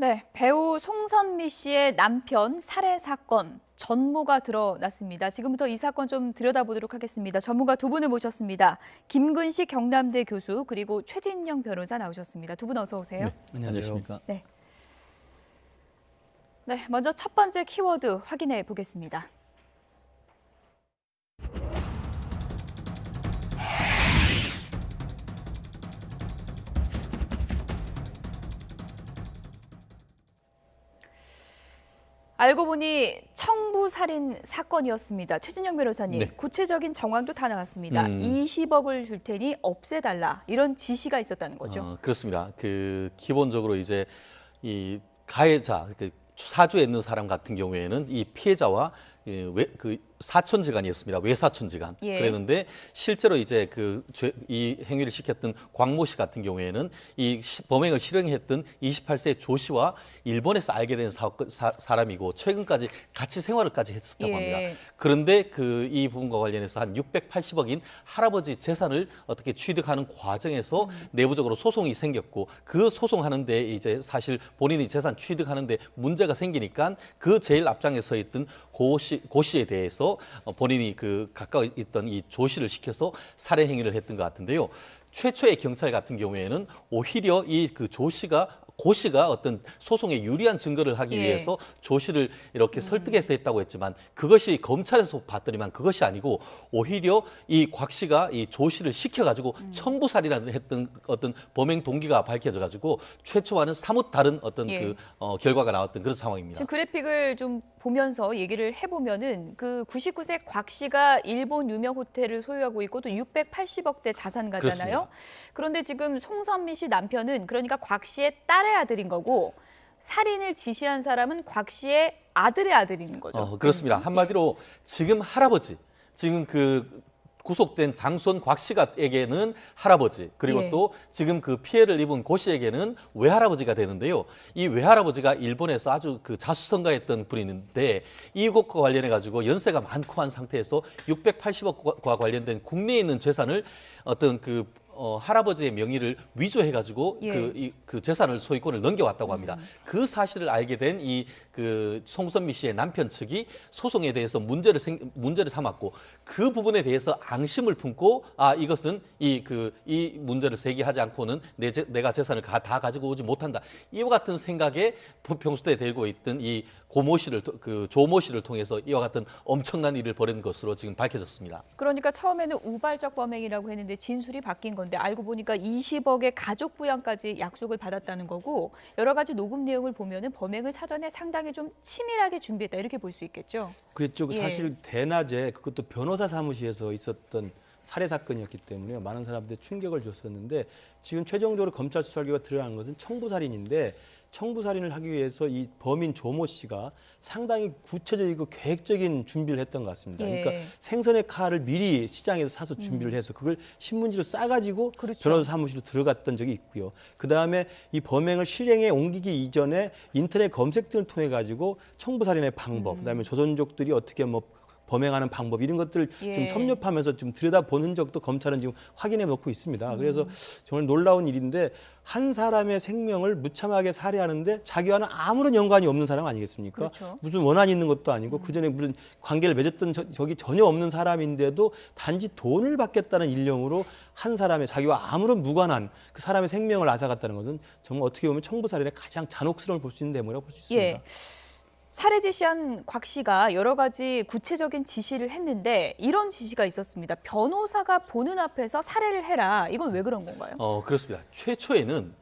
네, 배우 송선미 씨의 남편 살해 사건 전모가 드러났습니다. 지금부터 이 사건 좀 들여다보도록 하겠습니다. 전문가 두 분을 모셨습니다. 김근식 경남대 교수 그리고 최진영 변호사 나오셨습니다. 두 분 어서 오세요. 네, 안녕하십니까. 네. 네, 먼저 첫 번째 키워드 확인해 보겠습니다. 알고 보니 청부살인 사건이었습니다. 최진영 변호사님, 네. 구체적인 정황도 다 나왔습니다. 20억을 줄 테니 없애달라 이런 지시가 있었다는 거죠. 그렇습니다. 기본적으로 이제 이 가해자, 사주에 있는 사람 같은 경우에는 이 피해자와 사촌지간이었습니다. 외사촌지간. 예. 그랬는데 실제로 이제 이 행위를 시켰던 광모 씨 같은 경우에는 이 범행을 실행했던 28세 조 씨와 일본에서 알게 된 사람이고 최근까지 같이 생활을까지 했었다고 합니다. 그런데 이 부분과 관련해서 한 680억인 할아버지 재산을 어떻게 취득하는 과정에서 내부적으로 소송이 생겼고 그 소송하는데 이제 사실 본인이 재산 취득하는데 문제가 생기니까 그 제일 앞장에 서 있던 고 씨에 대해서 본인이 가까이 있던 이 조 씨를 시켜서 살해 행위를 했던 것 같은데요. 최초의 경찰 같은 경우에는 오히려 고 씨가 어떤 소송에 유리한 증거를 하기 위해서 조 씨를 이렇게 설득해서 했다고 했지만 그것이 검찰에서 봤더니만 그것이 아니고 오히려 이 곽 씨가 이 조 씨를 시켜가지고 청부살인을 했던 어떤 범행 동기가 밝혀져가지고 최초와는 사뭇 다른 어떤 결과가 나왔던 그런 상황입니다. 지금 그래픽을 좀 보면서 얘기를 해보면은 99세 곽 씨가 일본 유명 호텔을 소유하고 있고 또 680억대 자산가잖아요. 그렇습니다. 그런데 지금 송선미 씨 남편은 그러니까 곽 씨의 딸의 아들인 거고 살인을 지시한 사람은 곽 씨의 아들의 아들인 거죠. 그렇습니다. 한마디로 지금 구속된 장손 곽 씨에게는 할아버지 그리고 또 지금 피해를 입은 고 씨에게는 외할아버지가 되는데요. 이 외할아버지가 일본에서 아주 자수성가했던 분인데 이것과 관련해 가지고 연세가 많고 한 상태에서 680억과 관련된 국내에 있는 재산을 어떤 할아버지의 명의를 위조해가지고 그 재산을 소유권을 넘겨왔다고 합니다. 그 사실을 알게 된 송선미 씨의 남편 측이 소송에 대해서 문제를 삼았고 그 부분에 대해서 앙심을 품고 이것은 이 문제를 제기하지 않고는 내가 재산을 다 가지고 오지 못한다. 이와 같은 생각에 평소에 들고 있던 이 고모 씨를 조모 씨를 통해서 이와 같은 엄청난 일을 벌인 것으로 지금 밝혀졌습니다. 그러니까 처음에는 우발적 범행이라고 했는데 진술이 바뀐 건데 알고 보니까 20억의 가족 부양까지 약속을 받았다는 거고 여러 가지 녹음 내용을 보면은 범행을 사전에 상당히 좀 치밀하게 준비했다 이렇게 볼 수 있겠죠. 그랬죠. 사실 대낮에 그것도 변호사 사무실에서 있었던 살해 사건이었기 때문에 많은 사람들이 충격을 줬었는데 지금 최종적으로 검찰 수사 결과 드러난 것은 청부살인인데 청부살인을 하기 위해서 이 범인 조모 씨가 상당히 구체적이고 계획적인 준비를 했던 것 같습니다. 그러니까 생선의 칼을 미리 시장에서 사서 준비를 해서 그걸 신문지로 싸가지고 변호사 사무실로 들어갔던 적이 있고요. 그다음에 이 범행을 실행에 옮기기 이전에 인터넷 검색 등을 통해 가지고 청부살인의 방법, 그다음에 조선족들이 어떻게 범행하는 방법 이런 것들을 좀 섭렵하면서 좀 들여다본 흔적도 검찰은 지금 확인해 놓고 있습니다. 그래서 정말 놀라운 일인데 한 사람의 생명을 무참하게 살해하는데 자기와는 아무런 연관이 없는 사람 아니겠습니까? 그렇죠. 무슨 원한이 있는 것도 아니고 그전에 무슨 관계를 맺었던 적이 전혀 없는 사람인데도 단지 돈을 받겠다는 일념으로 한 사람의 자기와 아무런 무관한 그 사람의 생명을 앗아갔다는 것은 정말 어떻게 보면 청부살인의 가장 잔혹스러움을 볼 수 있는 대목이라고 볼 수 있습니다. 살해 지시한 곽 씨가 여러 가지 구체적인 지시를 했는데 이런 지시가 있었습니다. 변호사가 보는 앞에서 살해를 해라. 이건 왜 그런 건가요? 그렇습니다. 최초에는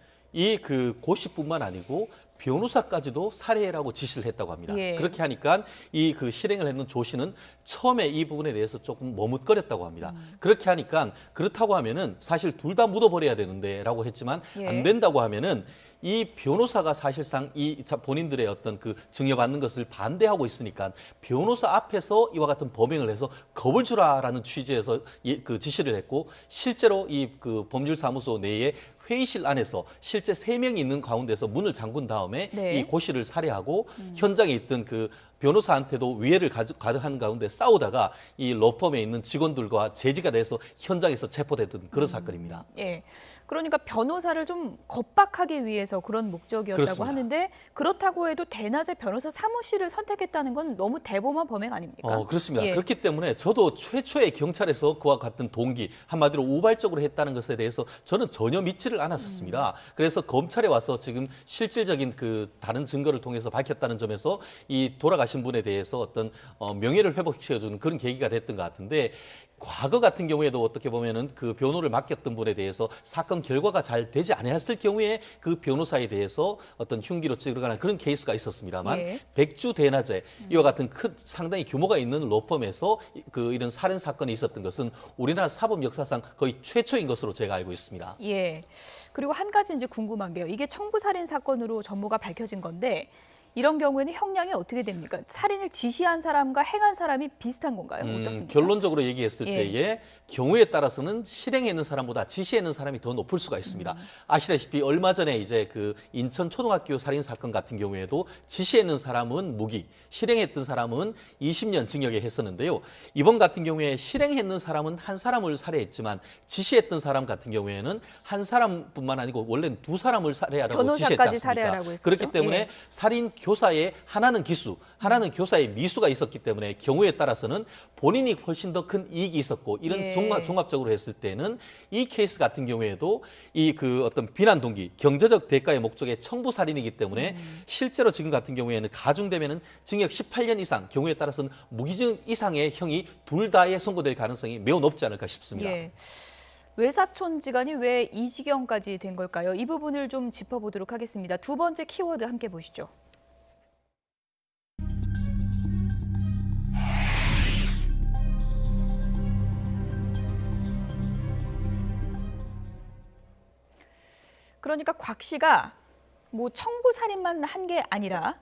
고 씨뿐만 아니고 변호사까지도 살해라고 지시를 했다고 합니다. 그렇게 하니까 실행을 했는 조 씨는 처음에 이 부분에 대해서 조금 머뭇거렸다고 합니다. 그렇게 하니까 그렇다고 하면은 사실 둘 다 묻어버려야 되는데라고 했지만 안 된다고 하면은 이 변호사가 사실상 본인들의 어떤 증여받는 것을 반대하고 있으니까 변호사 앞에서 이와 같은 범행을 해서 겁을 주라라는 취지에서 지시를 했고 실제로 법률사무소 내에 회의실 안에서 실제 3명이 있는 가운데서 문을 잠근 다음에 이 고 씨를 살해하고 현장에 있던 변호사한테도 위해를 가득한 가운데 싸우다가 이 로펌에 있는 직원들과 제지가 돼서 현장에서 체포됐던 그런 사건입니다. 그러니까 변호사를 좀 겁박하기 위해서 그런 목적이었다고 그렇습니다. 하는데 그렇다고 해도 대낮에 변호사 사무실을 선택했다는 건 너무 대범한 범행 아닙니까? 그렇습니다. 예. 그렇기 때문에 저도 최초에 경찰에서 그와 같은 동기, 한마디로 우발적으로 했다는 것에 대해서 저는 전혀 믿지를 않았었습니다. 그래서 검찰에 와서 지금 실질적인 그 다른 증거를 통해서 밝혔다는 점에서 이 돌아가신 분에 대해서 어떤 명예를 회복시켜주는 그런 계기가 됐던 것 같은데, 과거 같은 경우에도 어떻게 보면은 그 변호를 맡겼던 분에 대해서 사건 결과가 잘 되지 않았을 경우에 그 변호사에 대해서 어떤 흉기로 찌르거나 그런 케이스가 있었습니다만, 예. 백주 대낮에 이와 같은 큰 상당히 규모가 있는 로펌에서 이런 살인 사건이 있었던 것은 우리나라 사법 역사상 거의 최초인 것으로 제가 알고 있습니다. 예. 그리고 한 가지 이제 궁금한 게요. 이게 청부살인 사건으로 전모가 밝혀진 건데 이런 경우에는 형량이 어떻게 됩니까? 살인을 지시한 사람과 행한 사람이 비슷한 건가요? 어떻습니까? 결론적으로 얘기했을 예. 때에 경우에 따라서는 실행했는 사람보다 지시했는 사람이 더 높을 수가 있습니다. 아시다시피 얼마 전에 이제 그 인천 초등학교 살인 사건 같은 경우에도 지시했는 사람은 무기, 실행했던 사람은 20년 징역에 했었는데요. 이번 같은 경우에 실행했는 사람은 한 사람을 살해했지만 지시했던 사람 같은 경우에는 한 사람뿐만 아니고 원래는 두 사람을 살해하라고 지시했지 변호사까지 않습니까? 살해하라고 했었죠. 그렇기 때문에 예. 살인 교사의 하나는 기수, 하나는 교사의 미수가 있었기 때문에 경우에 따라서는 본인이 훨씬 더 큰 이익이 있었고, 이런 예. 종합적으로 했을 때는 이 케이스 같은 경우에도 이 그 어떤 비난 동기, 경제적 대가의 목적의 청부 살인이기 때문에 실제로 지금 같은 경우에는 가중되면은 징역 18년 이상, 경우에 따라서는 무기징역 이상의 형이 둘 다에 선고될 가능성이 매우 높지 않을까 싶습니다. 예. 외사촌지간이 왜 이 지경까지 된 걸까요? 이 부분을 좀 짚어보도록 하겠습니다. 두 번째 키워드 함께 보시죠. 그러니까 곽 씨가 뭐 청부 살인만 한 게 아니라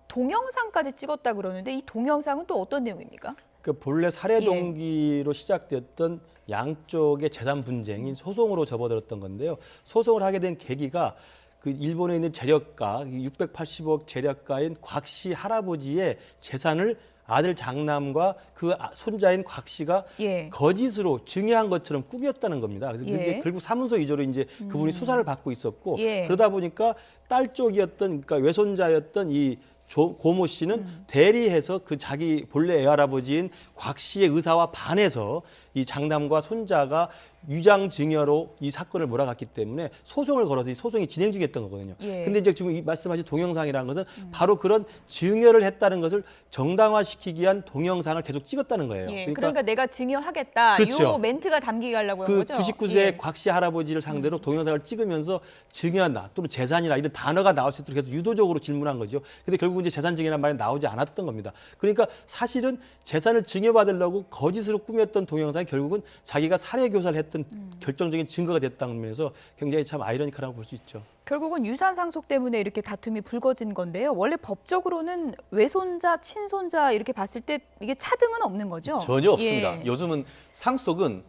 동영상까지 찍었다 그러는데 이 동영상은 또 어떤 내용입니까? 그 본래 살해 동기로 시작됐던 양쪽의 재산 분쟁이 소송으로 접어들었던 건데요. 소송을 하게 된 계기가 그 일본에 있는 재력가, 680억 재력가인 곽 씨 할아버지의 재산을 아들 장남과 그 손자인 곽 씨가 예. 거짓으로 증여한 것처럼 꾸몄다는 겁니다. 그래서 예. 그게 결국 사문서 위조로 이제 그분이 수사를 받고 있었고, 예. 그러다 보니까 딸 쪽이었던, 그러니까 외손자였던 이 고모 씨는 대리해서 그 자기 본래 애할아버지인 곽 씨의 의사와 반해서 이 장남과 손자가 유장 증여로 이 사건을 몰아갔기 때문에 소송을 걸어서 이 소송이 진행 중이었던 거거든요. 예. 근데 이제 지금 이 말씀하신 동영상이라는 것은 바로 그런 증여를 했다는 것을 정당화시키기 위한 동영상을 계속 찍었다는 거예요. 예. 그러니까 내가 증여하겠다. 그렇죠. 요 멘트가 담기게 하려고 한 그 거죠. 99세 예. 곽 씨 할아버지를 상대로 동영상을 찍으면서 증여한다 또는 재산이라 이런 단어가 나올 수 있도록 해서 유도적으로 질문한 거죠. 근데 결국 이제 재산 증여라는 말이 나오지 않았던 겁니다. 그러니까 사실은 재산을 증여받으려고 거짓으로 꾸몄던 동영상이 결국은 자기가 살해 교사를 했던 결정적인 증거가 됐다는 면에서 굉장히 참 아이러니컬하다고 볼 수 있죠. 결국은 유산 상속 때문에 이렇게 다툼이 불거진 건데요. 원래 법적으로는 외손자, 친손자 이렇게 봤을 때 이게 차등은 없는 거죠? 전혀 없습니다. 예. 요즘은 상속은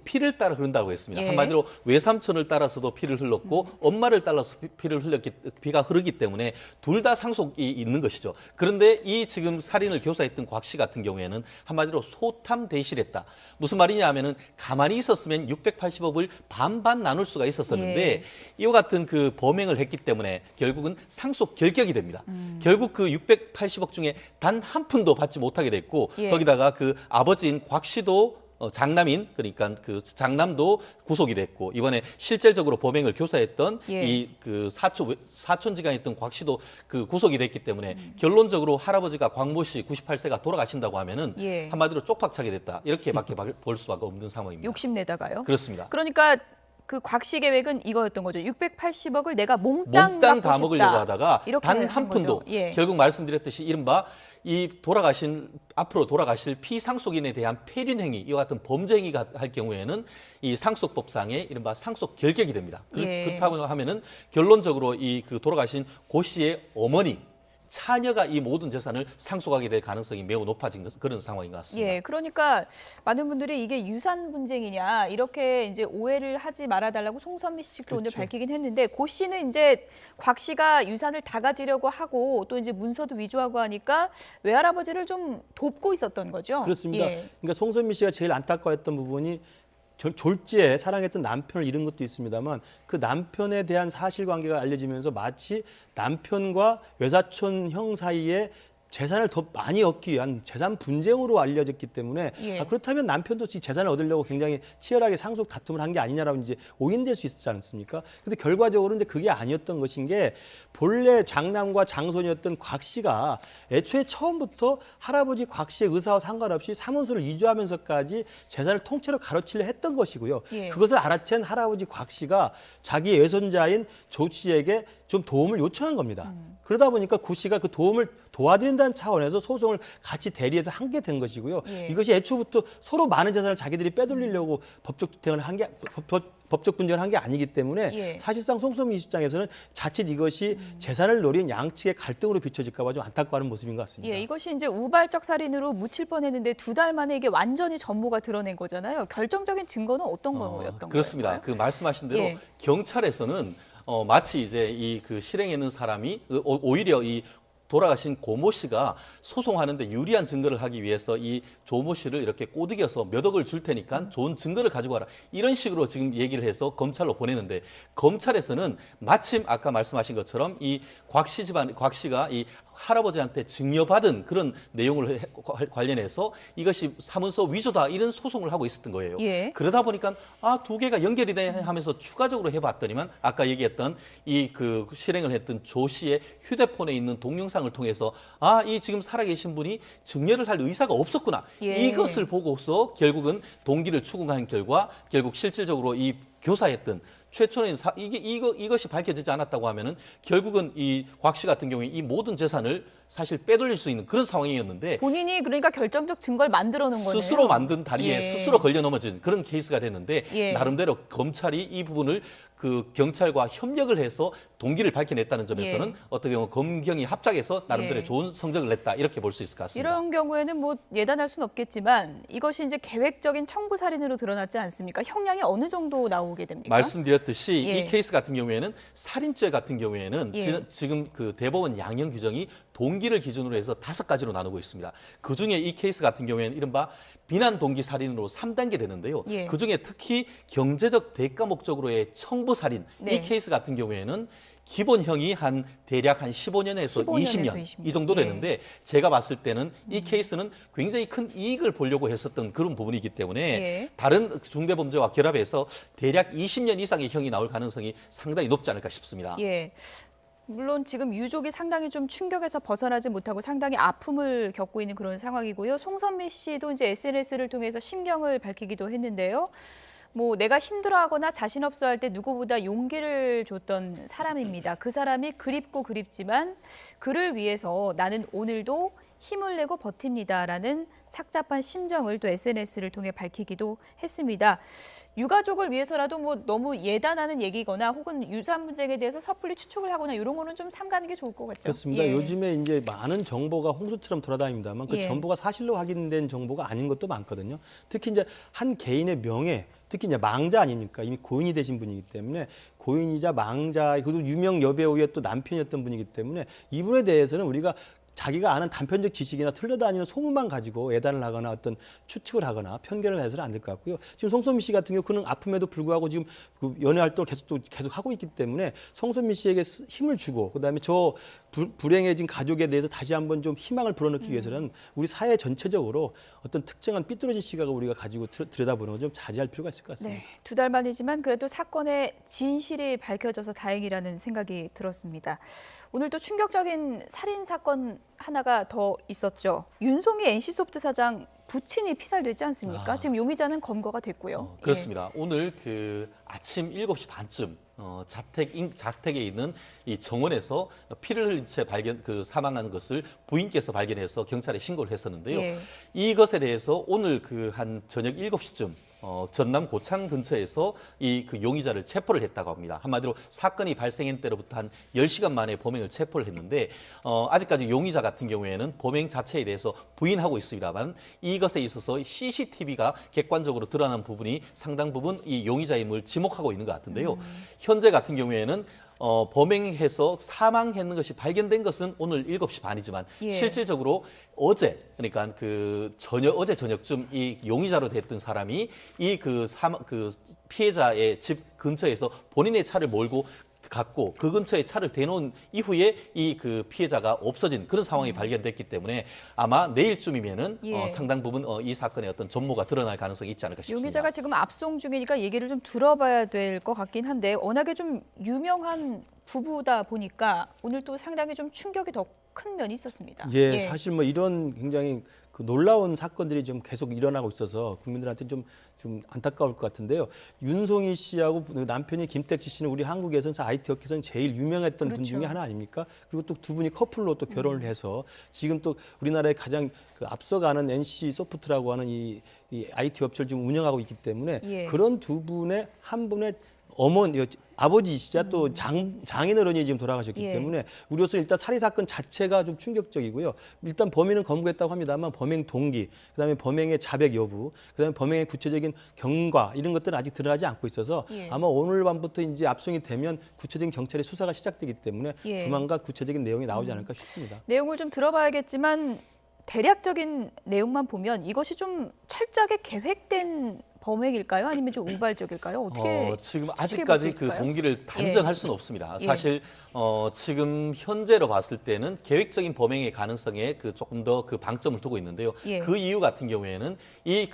피를 따라 흐른다고 했습니다. 예. 한마디로 외삼촌을 따라서도 피를 흘렀고 엄마를 따라서 피가 흐르기 때문에 둘 다 상속이 있는 것이죠. 그런데 이 지금 살인을 교사했던 곽 씨 같은 경우에는 한마디로 소탐대실했다. 무슨 말이냐 하면은 가만히 있었으면 680억을 반반 나눌 수가 있었었는데 예. 이와 같은 그 범행을 했기 때문에 결국은 상속 결격이 됩니다. 결국 그 680억 중에 단 한 푼도 받지 못하게 됐고 예. 거기다가 그 아버지인 곽 씨도 장남인 그러니까 그 장남도 구속이 됐고 이번에 실질적으로 범행을 교사했던 예. 이 그 사촌지간이었던 곽 씨도 그 구속이 됐기 때문에 결론적으로 할아버지가 곽모 씨 98세가 돌아가신다고 하면은 예. 한마디로 쪽박차게 됐다 이렇게밖에 볼 수밖에 없는 상황입니다. 욕심내다가요. 그렇습니다. 그러니까 그 곽 씨 계획은 이거였던 거죠. 680억을 내가 몽땅 몽땅 갖고 다 싶다. 먹으려고 하다가 이렇게 단 한 한 거죠. 푼도 예. 결국 말씀드렸듯이 이른바 이 앞으로 돌아가실 피상속인에 대한 폐륜 행위 이와 같은 범죄 행위가 할 경우에는 이 상속법상의 이른바 상속 결격이 됩니다. 예. 그렇다고 하면은 결론적으로 이 그 돌아가신 고 씨의 어머니 차녀가 이 모든 재산을 상속하게 될 가능성이 매우 높아진 그런 상황인 것 같습니다. 예, 그러니까 많은 분들이 이게 유산 분쟁이냐 이렇게 이제 오해를 하지 말아달라고 송선미 씨도 오늘 그렇죠. 밝히긴 했는데 고 씨는 이제 곽 씨가 유산을 다 가지려고 하고 또 이제 문서도 위조하고 하니까 외할아버지를 좀 돕고 있었던 거죠. 그렇습니다. 예. 그러니까 송선미 씨가 제일 안타까워했던 부분이 졸지에 사랑했던 남편을 잃은 것도 있습니다만 그 남편에 대한 사실관계가 알려지면서 마치 남편과 외사촌 형 사이에 재산을 더 많이 얻기 위한 재산 분쟁으로 알려졌기 때문에 예. 그렇다면 남편도 이 재산을 얻으려고 굉장히 치열하게 상속 다툼을 한 게 아니냐라고 이제 오인될 수 있지 않습니까? 근데 결과적으로 이제 그게 아니었던 것인 게 본래 장남과 장손이었던 곽 씨가 애초에 처음부터 할아버지 곽 씨의 의사와 상관없이 사무소를 이주하면서까지 재산을 통째로 가로치려 했던 것이고요. 예. 그것을 알아챈 할아버지 곽 씨가 자기 외손자인 조 씨에게 좀 도움을 요청한 겁니다. 그러다 보니까 고 씨가 그 도움을 도와드린다는 차원에서 소송을 같이 대리해서 한 게 된 것이고요. 예. 이것이 애초부터 서로 많은 재산을 자기들이 빼돌리려고 법적 분쟁을 한 게 아니기 때문에 예. 사실상 송소민 입장에서는 자칫 이것이 재산을 노린 양측의 갈등으로 비춰질까 봐 좀 안타까워하는 모습인 것 같습니다. 예, 이것이 이제 우발적 살인으로 묻힐 뻔했는데 2달 만에 이게 완전히 전모가 드러낸 거잖아요. 결정적인 증거는 어떤 거였던 그렇습니다. 거예요? 그 말씀하신 대로 예. 경찰에서는 마치 이제 이 그 실행에 있는 사람이 오히려 이 돌아가신 고모 씨가 소송하는데 유리한 증거를 하기 위해서 이 조모 씨를 이렇게 꼬드겨서 몇 억을 줄 테니까 좋은 증거를 가지고 와라. 이런 식으로 지금 얘기를 해서 검찰로 보내는데 검찰에서는 마침 아까 말씀하신 것처럼 이 곽 씨가 이 할아버지한테 증여받은 그런 내용을 관련해서 이것이 사문서 위조다 이런 소송을 하고 있었던 거예요. 예. 그러다 보니까 두 개가 연결이 되네 하면서 추가적으로 해봤더니만 아까 얘기했던 이 그 실행을 했던 조 씨의 휴대폰에 있는 동영상을 통해서 이 지금 살아계신 분이 증여를 할 의사가 없었구나. 예. 이것을 보고서 결국은 동기를 추궁한 결과 결국 실질적으로 이 교사했던 최초는 이것이 밝혀지지 않았다고 하면은 결국은 이 곽 씨 같은 경우에 이 모든 재산을 사실 빼돌릴 수 있는 그런 상황이었는데 본인이 그러니까 결정적 증거를 만들어 놓은 거네요. 스스로 만든 다리에 예. 스스로 걸려 넘어진 그런 케이스가 됐는데 예. 나름대로 검찰이 이 부분을 그 경찰과 협력을 해서 동기를 밝혀냈다는 점에서는 예. 어떻게 보면 검경이 합작해서 나름대로 예. 좋은 성적을 냈다 이렇게 볼 수 있을 것 같습니다. 이런 경우에는 뭐 예단할 수는 없겠지만 이것이 이제 계획적인 청부 살인으로 드러났지 않습니까? 형량이 어느 정도 나오게 됩니까? 말씀드렸듯이 예. 이 케이스 같은 경우에는 살인죄 같은 경우에는 예. 지금 그 대법원 양형 규정이 동기를 기준으로 해서 5가지로 나누고 있습니다. 그중에 이 케이스 같은 경우에는 이른바 비난 동기 살인으로 3단계 되는데요. 예. 그중에 특히 경제적 대가 목적으로의 청부 살인 네. 이 케이스 같은 경우에는 기본형이 대략 한 15년에서 15년에서 20년 이 정도 예. 되는데 제가 봤을 때는 이 케이스는 굉장히 큰 이익을 보려고 했었던 그런 부분이기 때문에 예. 다른 중대범죄와 결합해서 대략 20년 이상의 형이 나올 가능성이 상당히 높지 않을까 싶습니다. 예. 물론 지금 유족이 상당히 좀 충격에서 벗어나지 못하고 상당히 아픔을 겪고 있는 그런 상황이고요. 송선미 씨도 이제 SNS를 통해서 심경을 밝히기도 했는데요. 뭐 내가 힘들어하거나 자신 없어 할 때 누구보다 용기를 줬던 사람입니다. 그 사람이 그립고 그립지만 그를 위해서 나는 오늘도 힘을 내고 버팁니다라는 착잡한 심정을 또 SNS를 통해 밝히기도 했습니다. 유가족을 위해서라도 뭐 너무 예단하는 얘기거나 혹은 유산 분쟁에 대해서 섣불리 추측을 하거나 이런 거는 좀 삼가는 게 좋을 것 같죠. 그렇습니다. 예. 요즘에 이제 많은 정보가 홍수처럼 돌아다닙니다만 그 예. 정보가 사실로 확인된 정보가 아닌 것도 많거든요. 특히 이제 한 개인의 명예, 특히 이제 망자 아닙니까? 이미 고인이 되신 분이기 때문에 고인이자 망자, 그리고 유명 여배우의 또 남편이었던 분이기 때문에 이분에 대해서는 우리가 자기가 아는 단편적 지식이나 틀려다니는 소문만 가지고 예단을 하거나 어떤 추측을 하거나 편견을 해서는 안 될 것 같고요. 지금 송선미 씨 같은 경우 그는 아픔에도 불구하고 지금 그 연애 활동을 계속 하고 있기 때문에 송선미 씨에게 힘을 주고 그다음에 저 불행해진 가족에 대해서 다시 한번 좀 희망을 불어넣기 위해서는 우리 사회 전체적으로 어떤 특정한 삐뚤어진 시각을 우리가 가지고 들여다보는 걸 좀 자제할 필요가 있을 것 같습니다. 네, 2달 만이지만 그래도 사건의 진실이 밝혀져서 다행이라는 생각이 들었습니다. 오늘 또 충격적인 살인 사건 하나가 더 있었죠. 윤송희 NC소프트 사장 부친이 피살되지 않습니까? 지금 용의자는 검거가 됐고요. 그렇습니다. 오늘 그 아침 7시 반쯤 자택에 있는 이 정원에서 피를 흘린 채 사망한 것을 부인께서 발견해서 경찰에 신고를 했었는데요. 예. 이것에 대해서 오늘 한 저녁 7시쯤 전남 고창 근처에서 그 용의자를 체포를 했다고 합니다. 한마디로 사건이 발생한 때로부터 한 10시간 만에 범행을 체포를 했는데 아직까지 용의자 같은 경우에는 범행 자체에 대해서 부인하고 있습니다만 이것에 있어서 CCTV가 객관적으로 드러난 부분이 상당 부분 이 용의자임을 지목하고 있는 것 같은데요. 현재 같은 경우에는 범행해서 사망했는 것이 발견된 것은 오늘 7시 반이지만 예. 실질적으로 어제 그러니까 어제 저녁쯤 이 용의자로 됐던 사람이 이 그 피해자의 집 근처에서 본인의 차를 몰고 갔고 그 근처에 차를 대놓은 이후에 이 그 피해자가 없어진 그런 상황이 발견됐기 때문에 아마 내일쯤이면은 예. 상당 부분 이 사건의 어떤 전모가 드러날 가능성이 있지 않을까 싶습니다. 용의자가 지금 압송 중이니까 얘기를 좀 들어봐야 될 것 같긴 한데 워낙에 좀 유명한 부부다 보니까 오늘 또 상당히 좀 충격이 더 큰 면이 있었습니다. 예, 사실 뭐 이런 굉장히 그 놀라운 사건들이 좀 계속 일어나고 있어서 국민들한테 좀 안타까울 것 같은데요. 윤송희 씨하고 남편이 김택지 씨는 우리 한국에서는 IT 업계에서는 제일 유명했던 분 그렇죠. 중에 하나 아닙니까? 그리고 또 두 분이 커플로 또 결혼을 해서 지금 또 우리나라의 가장 그 앞서가는 NC 소프트라고 하는 이 IT 업체를 지금 운영하고 있기 때문에 예. 그런 두 분의 한 분의 아버지이시자 또 장인어른이 지금 돌아가셨기 예. 때문에 우리로서 일단 살해 사건 자체가 좀 충격적이고요. 일단 범인은 검거했다고 합니다만 범행 동기, 그다음에 범행의 자백 여부, 그다음에 범행의 구체적인 경과 이런 것들은 아직 드러나지 않고 있어서 예. 아마 오늘 밤부터 이제 압송이 되면 구체적인 경찰의 수사가 시작되기 때문에 예. 조만간 구체적인 내용이 나오지 않을까 싶습니다. 내용을 좀 들어봐야겠지만 대략적인 내용만 보면 이것이 좀 철저하게 계획된 범행일까요? 아니면 좀 우발적일까요? 어떻게 지금 추측해 볼수 아직까지 그 있을까요? 동기를 단정할 수는 없습니다. 예. 사실 지금 현재로 봤을 때는 계획적인 범행의 가능성에 조금 더 그 방점을 두고 있는데요. 예. 그 이유 같은 경우에는 이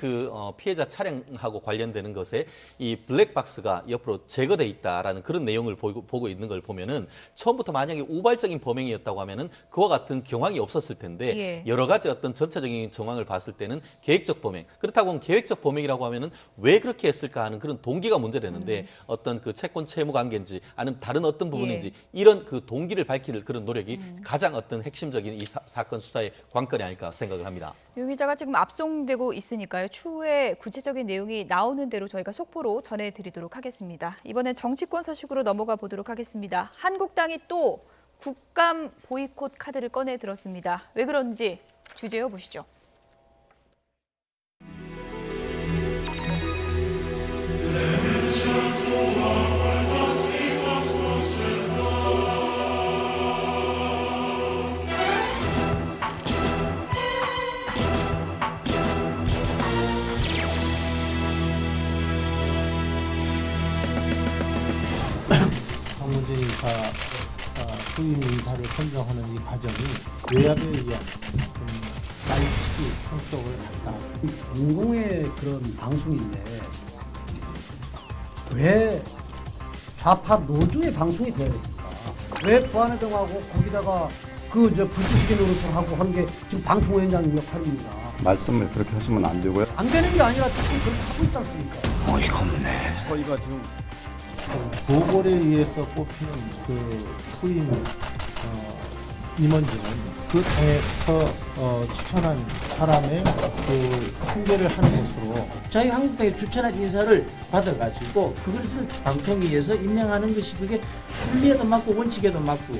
피해자 차량하고 관련되는 것에 이 블랙박스가 옆으로 제거돼 있다라는 그런 내용을 보고 있는 걸 보면은 처음부터 만약에 우발적인 범행이었다고 하면은 그와 같은 경황이 없었을 텐데 예. 여러 가지 어떤 전체적인 정황을 봤을 때는 계획적 범행. 그렇다고 하면 계획적 범행이라고 하면은 왜 그렇게 했을까 하는 그런 동기가 문제되는데 어떤 그 채권 채무 관계인지 아니면 다른 어떤 부분인지 이런 그 동기를 밝힐 그런 노력이 가장 어떤 핵심적인 이 사건 수사의 관건이 아닐까 생각을 합니다. 용의자가 지금 압송되고 있으니까요. 추후에 구체적인 내용이 나오는 대로 저희가 속보로 전해드리도록 하겠습니다. 이번엔 정치권 소식으로 넘어가 보도록 하겠습니다. 한국당이 또 국감 보이콧 카드를 꺼내 들었습니다. 왜 그런지 주제어 보시죠. 황문진 인사 후임 인사를 선정하는 이 과정이 외압에 의한 좀 날치기 성격을 갖다 공공의 그런 방송인데 왜 좌파 노조의 방송이 돼야 됩니까? 왜 부안회장하고 거기다가 불쏘시개 노릇을 하고 하는 게 지금 방통위원장 역할입니다. 말씀을 그렇게 하시면 안 되고요. 안 되는 게 아니라 지금 그렇게 하고 있지 않습니까? 저희가 지금 보궐에 의해서 뽑히는 그 후임 임원진은 그 당에서 추천한 사람의 그 승계를 하는 것으로 저희 한국당에 추천한 인사를 받아가지고 그것을 방통위에서 임명하는 것이 그게 순리에도 맞고 원칙에도 맞고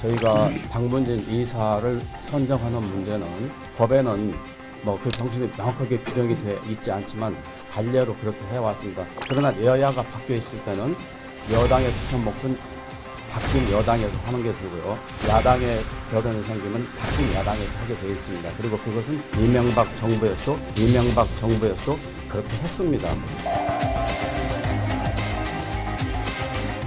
저희가 박문진 이사를 선정하는 문제는 법에는 뭐 그 정신이 명확하게 규정이 돼 있지 않지만 관례로 그렇게 해왔습니다. 그러나 여야가 바뀌어 있을 때는 여당의 추천 몫은 바뀐 여당에서 하는 게 되고요. 야당의 결연이 생기면 바뀐 야당에서 하게 되어 있습니다. 그리고 그것은 이명박 정부에서 그렇게 했습니다.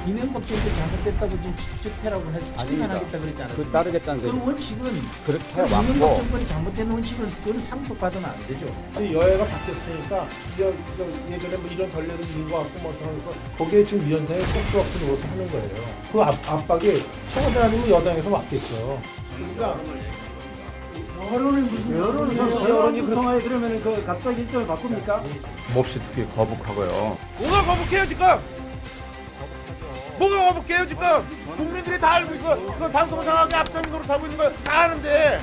이명박 정부 잘못됐다고 지금 추적해라고 해서 청산하겠다 그랬지 않았습니까? 그 따르겠다는 그 게 원칙은 그렇게 이명박 해왔고 정권이 잘못된 원칙은 그건 상속받으면 안 되죠. 여야가 바뀌었으니까 예전에 뭐 이런 전례도 있는 것 같고 뭐 하면서 거기에 지금 위원장이 속수학수 노릇을 하는 거예요. 그 압박이 청와대 아니면 여당에서 왔겠죠. 그러니까 여론이 구성하에 그러면 그 갑자기 일정을 바꿉니까? 몹시 특히 거북하고요. 뭐가 거북해요 지금? 뭐가 거북해요 지금? 국민들이 다 알고 있어. 그 방송상하게 앞장이 노릇하고 있는 거 다 아는데.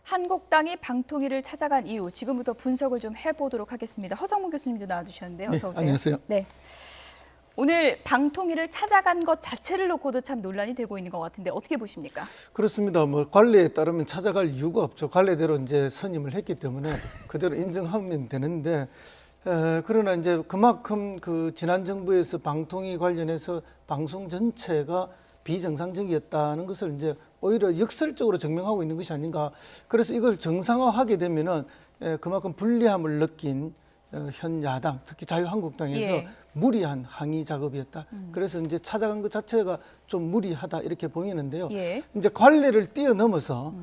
한국당이 방통위를 찾아간 이유, 지금부터 분석을 좀 해보도록 하겠습니다. 허성문 교수님도 나와주셨는데요. 어서 오세요. 안녕하세요. 네. 오늘 방통위를 찾아간 것 자체를 놓고도 참 논란이 되고 있는 것 같은데 어떻게 보십니까? 그렇습니다. 뭐 관례에 따르면 찾아갈 이유가 없죠. 관례대로 이제 선임을 했기 때문에 그대로 인정하면 되는데 그러나 이제 그만큼 그 지난 정부에서 방통위 관련해서 방송 전체가 비정상적이었다는 것을 이제 오히려 역설적으로 증명하고 있는 것이 아닌가. 그래서 이걸 정상화하게 되면은 그만큼 불리함을 느낀 현 야당, 특히 자유한국당에서 예. 무리한 항의 작업이었다. 그래서 이제 찾아간 것 자체가 좀 무리하다 이렇게 보이는데요. 예. 이제 관례를 뛰어넘어서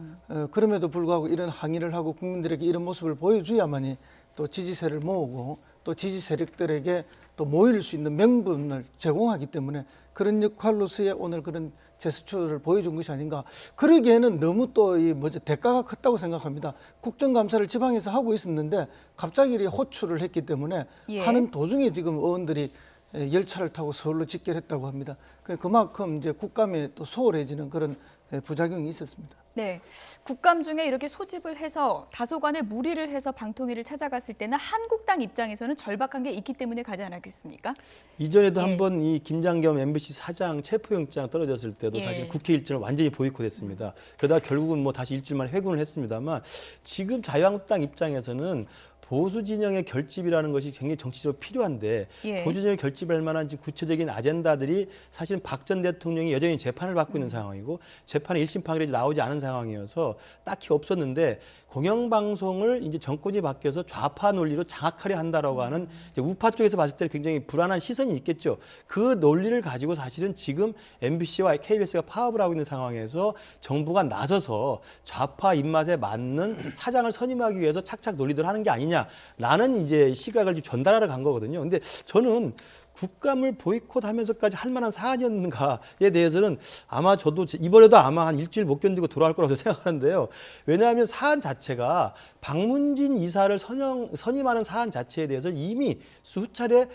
그럼에도 불구하고 이런 항의를 하고 국민들에게 이런 모습을 보여줘야만이 또 지지세를 모으고 또 지지 세력들에게 또 모일 수 있는 명분을 제공하기 때문에 그런 역할로서의 오늘 그런 제스처를 보여준 것이 아닌가. 그러기에는 너무 또 이 뭐지 대가가 컸다고 생각합니다. 국정감사를 지방에서 하고 있었는데 갑자기 이렇게 호출을 했기 때문에 예. 하는 도중에 지금 의원들이 열차를 타고 서울로 직결했다고 합니다. 그만큼 이제 국감에 또 소홀해지는 그런 부작용이 있었습니다. 네, 국감 중에 이렇게 소집을 해서 다소간의 무리를 해서 방통위를 찾아갔을 때는 한국당 입장에서는 절박한 게 있기 때문에 가지 않았겠습니까? 이전에도 예. 한번 이 김장겸 MBC 사장 체포영장 떨어졌을 때도 예. 사실 국회 일정을 완전히 보이콧했습니다. 그러다 결국은 뭐 다시 일주일 만에 회군을 했습니다만 지금 자유한국당 입장에서는 보수 진영의 결집이라는 것이 굉장히 정치적으로 필요한데 예. 보수 진영의 결집할 만한 구체적인 아젠다들이 사실은 박 전 대통령이 여전히 재판을 받고 있는 상황이고 재판에 1심 판결이 나오지 않은 상황이어서 딱히 없었는데 공영방송을 이제 정권이 바뀌어서 좌파 논리로 장악하려 한다라고 하는 이제 우파 쪽에서 봤을 때 굉장히 불안한 시선이 있겠죠. 그 논리를 가지고 사실은 지금 MBC와 KBS가 파업을 하고 있는 상황에서 정부가 나서서 좌파 입맛에 맞는 사장을 선임하기 위해서 착착 논리들 하는 게 아니냐라는 이제 시각을 전달하러 간 거거든요. 근데 저는 국감을 보이콧하면서까지 할 만한 사안이었는가에 대해서는 아마 저도 이번에도 아마 한 일주일 못 견디고 돌아올 거라고 생각하는데요. 왜냐하면 사안 자체가 박문진 이사를 선임하는 사안 자체에 대해서 이미 수차례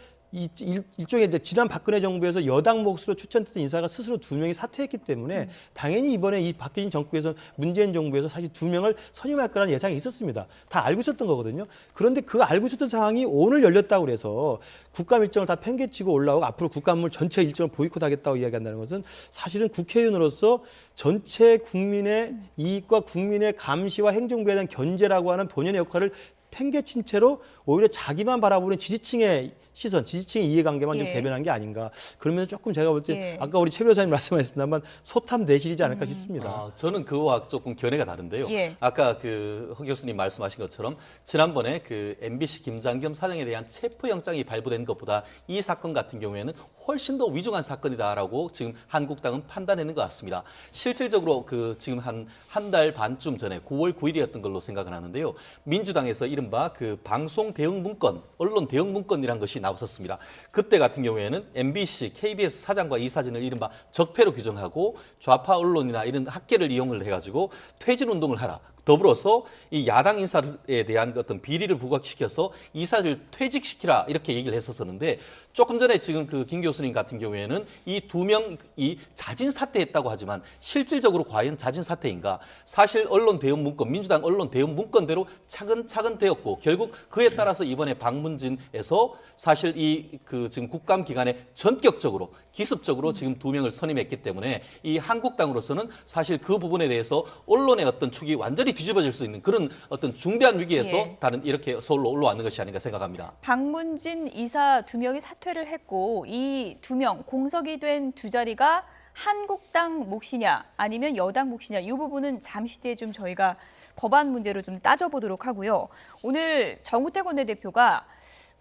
일종의 이제 지난 박근혜 정부에서 여당 몫으로 추천됐던 인사가 스스로 2명이 사퇴했기 때문에 당연히 이번에 이 바뀐 정부에서 문재인 정부에서 사실 2명을 선임할 거라는 예상이 있었습니다. 다 알고 있었던 거거든요. 그런데 그 알고 있었던 상황이 오늘 열렸다고 그래서 국감 일정을 다 팽개치고 올라오고 앞으로 국감을 전체 일정을 보이콧하겠다고 이야기한다는 것은 사실은 국회의원으로서 전체 국민의 이익과 국민의 감시와 행정부에 대한 견제라고 하는 본연의 역할을 팽개친 채로 오히려 자기만 바라보는 지지층의 시선, 지지층의 이해관계만 좀 예. 대변한 게 아닌가. 그러면서 조금 제가 볼 때 예. 아까 우리 최 변호사님 말씀하셨습니다만 소탐 내실이지 않을까 싶습니다. 저는 그와 조금 견해가 다른데요. 예. 아까 그 허 교수님 말씀하신 것처럼 지난번에 그 MBC 김장겸 사장에 대한 체포영장이 발부된 것보다 이 사건 같은 경우에는 훨씬 더 위중한 사건이다라고 지금 한국당은 판단하는 것 같습니다. 실질적으로 그 지금 한 달 반쯤 전에 9월 9일이었던 걸로 생각을 하는데요. 민주당에서 이른바 그 방송 대응 문건, 언론 대응 문건이라는 것이 나왔었습니다. 그때 같은 경우에는 MBC, KBS 사장과 이사진을 이른바 적폐로 규정하고 좌파 언론이나 이런 학계를 이용을 해가지고 퇴진 운동을 하라. 더불어서 이 야당 인사에 대한 어떤 비리를 부각시켜서 이사를 퇴직시키라 이렇게 얘기를 했었었는데 조금 전에 지금 그 김 교수님 같은 경우에는 이 2명이 자진 사퇴했다고 하지만 실질적으로 과연 자진 사퇴인가? 사실 언론 대응 문건, 민주당 언론 대응 문건대로 차근차근 되었고 결국 그에 따라서 이번에 박문진에서 사실 이 그 지금 국감 기간에 전격적으로 기습적으로 지금 2명을 선임했기 때문에 이 한국당으로서는 사실 그 부분에 대해서 언론의 어떤 축이 완전히 뒤집어질 수 있는 그런 어떤 중대한 위기에서 예. 다른 이렇게 서울로 올라왔는 것이 아닌가 생각합니다. 박문진 이사 2명이 사퇴를 했고 이 2명 공석이 된 두 자리가 한국당 몫이냐 아니면 여당 몫이냐 이 부분은 잠시 뒤에 좀 저희가 법안 문제로 좀 따져보도록 하고요. 오늘 정우택 원내대표가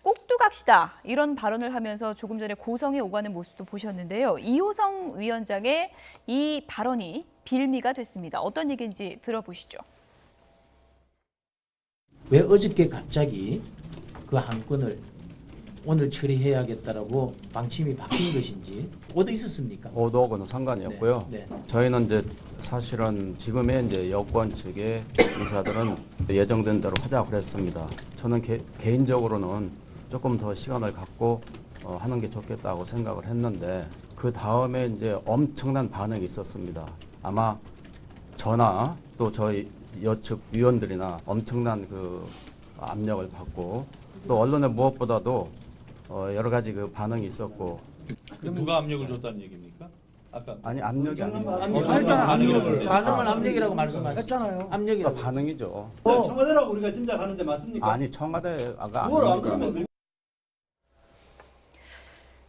꼭두각시다 이런 발언을 하면서 조금 전에 고성에 오가는 모습도 보셨는데요. 이호성 위원장의 이 발언이 빌미가 됐습니다. 어떤 얘기인지 들어보시죠. 왜 어저께 갑자기 그 한 건을 오늘 처리해야겠다라고 방침이 바뀐 것인지 오도 있었습니까? 오도하고는 상관이 없고요. 네. 저희는 이제 사실은 지금의 이제 여권 측의 인사들은 예정된 대로 하자고 그랬습니다. 저는 개인적으로는 조금 더 시간을 갖고 하는 게 좋겠다고 생각을 했는데 그 다음에 이제 엄청난 반응이 있었습니다. 아마 저나 또 저희 여측 위원들이나 엄청난 그 압력을 받고 또 언론의 무엇보다도 여러 가지 그 반응이 있었고 누가 압력을 줬다는 얘기입니까? 아까 아니 압력이 아니고 반응을 압력이라고 말씀하셨죠. 했잖아요. 압력이라고. 반응이죠. 청와대라고 우리가 짐작하는데 맞습니까? 아니 청와대가 뭘 안 아니니까. 그러면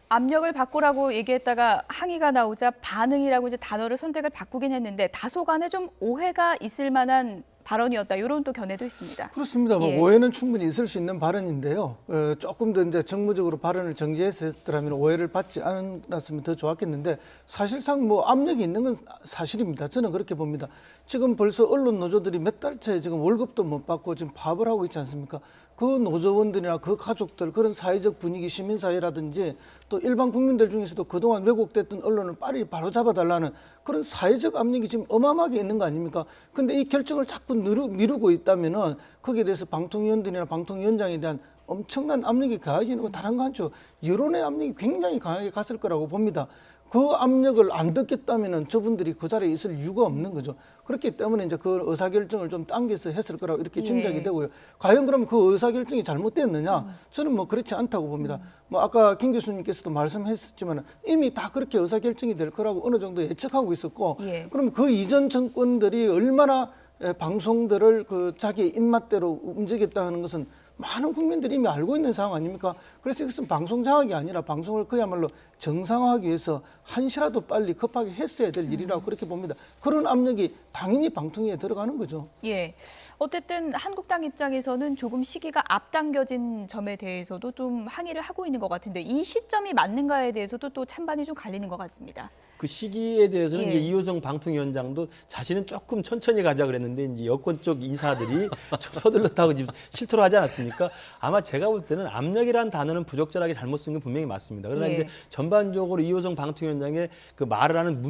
압력을 바꾸라고 얘기했다가 항의가 나오자 반응이라고 이제 단어를 선택을 바꾸긴 했는데 다소간에 좀 오해가 있을 만한 발언이었다. 이런 또 견해도 있습니다. 그렇습니다. 뭐 예. 오해는 충분히 있을 수 있는 발언인데요. 조금 더 이제 정무적으로 발언을 정지해서 했더라면 오해를 받지 않았으면 더 좋았겠는데 사실상 뭐 압력이 있는 건 사실입니다. 저는 그렇게 봅니다. 지금 벌써 언론 노조들이 몇 달째 지금 월급도 못 받고 지금 파업을 하고 있지 않습니까? 그 노조원들이나 그 가족들 그런 사회적 분위기 시민사회라든지 또 일반 국민들 중에서도 그동안 왜곡됐던 언론을 빨리 바로잡아달라는 그런 사회적 압력이 지금 어마어마하게 있는 거 아닙니까? 근데 이 결정을 자꾸 미루고 있다면은 거기에 대해서 방통위원들이나 방통위원장에 대한 엄청난 압력이 가해지는 건 다른 거 않죠. 여론의 압력이 굉장히 강하게 갔을 거라고 봅니다. 그 압력을 안 듣겠다면은 저분들이 그 자리에 있을 이유가 없는 거죠. 그렇기 때문에 이제 그 의사결정을 좀 당겨서 했을 거라고 이렇게 짐작이 되고요. 과연 그럼 그 의사결정이 잘못됐느냐? 저는 뭐 그렇지 않다고 봅니다. 뭐 아까 김 교수님께서도 말씀했었지만 이미 다 그렇게 의사결정이 될 거라고 어느 정도 예측하고 있었고, 그럼 그 이전 정권들이 얼마나 방송들을 그 자기 입맛대로 움직였다는 것은 많은 국민들이 이미 알고 있는 상황 아닙니까? 그래서 이것은 방송 장악이 아니라 방송을 그야말로 정상화하기 위해서 한시라도 빨리 급하게 했어야 될 일이라고 그렇게 봅니다. 그런 압력이 당연히 방통위에 들어가는 거죠. 예. 어쨌든 한국당 입장에서는 조금 시기가 앞당겨진 점에 대해서도 좀 항의를 하고 있는 것 같은데 이 시점이 맞는가에 대해서도 또 찬반이 좀 갈리는 것 같습니다. 그 시기에 대해서는 예. 이제 이호성 방통위원장도 자신은 조금 천천히 가자 그랬는데 이제 여권 쪽 인사들이 좀 서둘렀다고 지금 실토를 하지 않았습니까? 아마 제가 볼 때는 압력이라는 단어는 부적절하게 잘못 쓴 건 분명히 맞습니다. 그러나 예. 이제 전반적으로 이호성 방통위원장의 그 말을 하는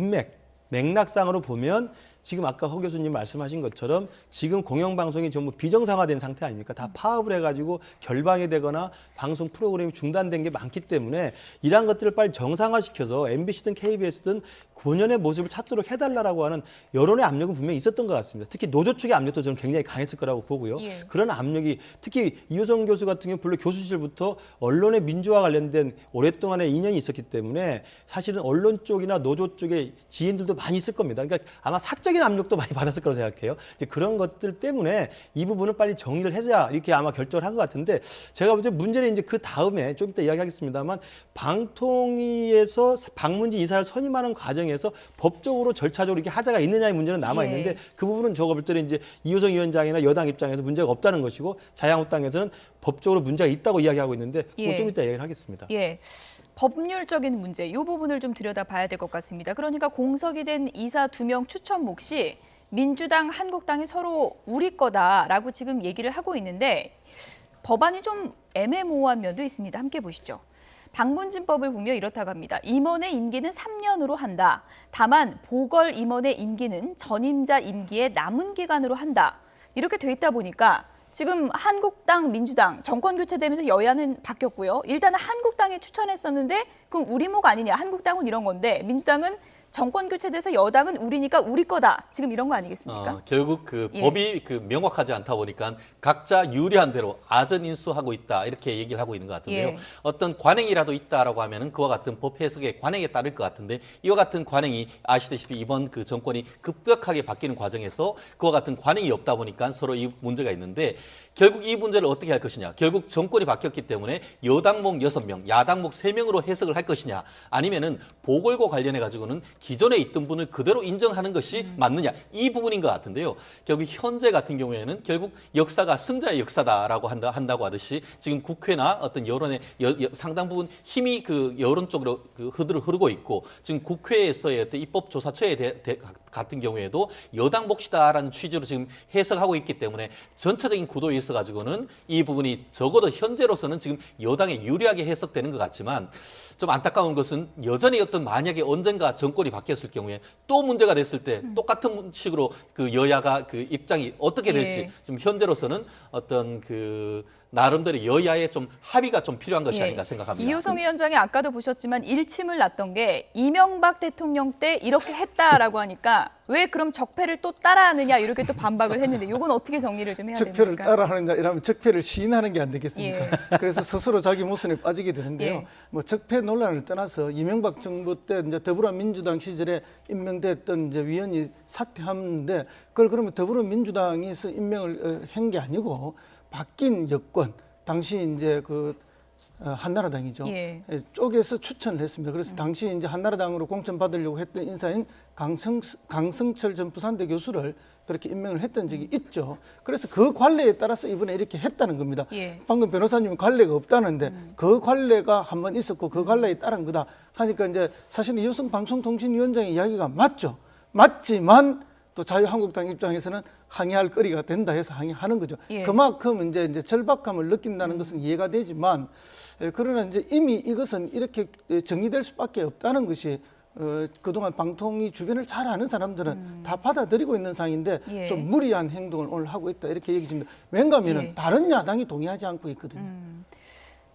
맥락상으로 보면 지금 아까 허 교수님 말씀하신 것처럼 지금 공영방송이 전부 비정상화된 상태 아닙니까? 다 파업을 해가지고 결방이 되거나 방송 프로그램이 중단된 게 많기 때문에 이러한 것들을 빨리 정상화시켜서 MBC든 KBS든 본연의 모습을 찾도록 해달라고 하는 여론의 압력은 분명히 있었던 것 같습니다. 특히 노조 쪽의 압력도 저는 굉장히 강했을 거라고 보고요. 예. 그런 압력이 특히 이호성 교수 같은 경우 물론 교수실부터 언론의 민주화 관련된 오랫동안의 인연이 있었기 때문에 사실은 언론 쪽이나 노조 쪽의 지인들도 많이 있을 겁니다. 그러니까 아마 사적인 압력도 많이 받았을 거라고 생각해요. 이제 그런 것들 때문에 이 부분을 빨리 정리를 해자 이렇게 아마 결정을 한 것 같은데 제가 볼 때 문제는 이제 그 다음에 좀 이따 이야기하겠습니다만 방통위에서 방문진 이사를 선임하는 과정에서 법적으로 절차적으로 이렇게 하자가 있느냐의 문제는 남아 있는데 예. 그 부분은 저거 볼 때는 이제 이호성 위원장이나 여당 입장에서 문제가 없다는 것이고 자유한국당에서는 법적으로 문제가 있다고 이야기하고 있는데 예. 좀 이따 이야기를 하겠습니다. 예. 법률적인 문제, 이 부분을 좀 들여다봐야 될 것 같습니다. 그러니까 공석이 된 이사 2명 추천 몫이 민주당, 한국당이 서로 우리 거다라고 지금 얘기를 하고 있는데 법안이 좀 애매모호한 면도 있습니다. 함께 보시죠. 방문진법을 보면 이렇다고 합니다. 임원의 임기는 3년으로 한다. 다만 보궐 임원의 임기는 전임자 임기의 남은 기간으로 한다. 이렇게 돼 있다 보니까 지금 한국당, 민주당 정권 교체되면서 여야는 바뀌었고요. 일단은 한국당이 추천했었는데 그럼 우리 목 아니냐. 한국당은 이런 건데 민주당은 정권 교체돼서 여당은 우리니까 우리 거다. 지금 이런 거 아니겠습니까? 결국 그 예. 법이 그 명확하지 않다 보니까 각자 유리한 대로 아전인수하고 있다 이렇게 얘기를 하고 있는 것 같은데요. 예. 어떤 관행이라도 있다라고 하면은 그와 같은 법 해석의 관행에 따를 것 같은데 이와 같은 관행이 아시다시피 이번 그 정권이 급격하게 바뀌는 과정에서 그와 같은 관행이 없다 보니까 서로 이 문제가 있는데 결국 이 문제를 어떻게 할 것이냐. 결국 정권이 바뀌었기 때문에 여당목 6명, 야당목 3명으로 해석을 할 것이냐. 아니면은 보궐과 관련해 가지고는 기존에 있던 분을 그대로 인정하는 것이 맞느냐. 이 부분인 것 같은데요. 결국 현재 같은 경우에는 결국 역사가 승자의 역사다라고 한다고 하듯이 지금 국회나 어떤 여론의 상당 부분 힘이 그 여론 쪽으로 그 흐르고 있고 지금 국회에서의 어떤 입법조사처에 같은 경우에도 여당 몫이다라는 취지로 지금 해석하고 있기 때문에 전체적인 구도에 있어 가지고는 이 부분이 적어도 현재로서는 지금 여당에 유리하게 해석되는 것 같지만 좀 안타까운 것은 여전히 어떤 만약에 언젠가 정권이 바뀌었을 경우에 또 문제가 됐을 때 똑같은 식으로 그 여야가 그 입장이 어떻게 될지 예. 좀 현재로서는 어떤 그 나름대로 여야의 좀 합의가 좀 필요한 것이 예. 아닌가 생각합니다. 이호성 위원장이 아까도 보셨지만 일침을 놨던 게 이명박 대통령 때 이렇게 했다라고 하니까 그러나 왜 그럼 적폐를 또 따라하느냐 이렇게 또 반박을 했는데 이건 어떻게 정리를 좀 해야 됩니까? 적폐를 따라하느냐 이러면 적폐를 시인하는 게 안 되겠습니까? 그래서 스스로 자기 모순에 빠지게 되는데요. 뭐 적폐 논란을 떠나서 이명박 정부 때 이제 더불어민주당 시절에 임명됐던 이제 위원이 사퇴하는데 그걸 그러면 더불어민주당에서 임명을 한 게 아니고 바뀐 여권 당시 이제 그 한나라당이죠. 쪽에서 추천을 했습니다. 그래서 당시 이제 한나라당으로 공천 받으려고 했던 인사인 강성철 전 부산대 교수를 그렇게 임명을 했던 적이 있죠. 그래서 그 관례에 따라서 이번에 이렇게 했다는 겁니다. 방금 변호사님은 관례가 없다는데 그 관례가 한번 있었고 그 관례에 따른 거다 하니까 이제 사실은 이호성 방송통신위원장의 이야기가 맞죠. 맞지만 또 자유한국당 입장에서는 항의할 거리가 된다 해서 항의하는 거죠. 그만큼 이제 절박함을 느낀다는 것은 이해가 되지만 그러나 이제 이미 이것은 이렇게 정리될 수밖에 없다는 것이 그동안 방통위 주변을 잘 아는 사람들은 다 받아들이고 있는 상황인데 좀 무리한 행동을 오늘 하고 있다 이렇게 얘기 줍니다. 왜냐하면 다른 야당이 동의하지 않고 있거든요.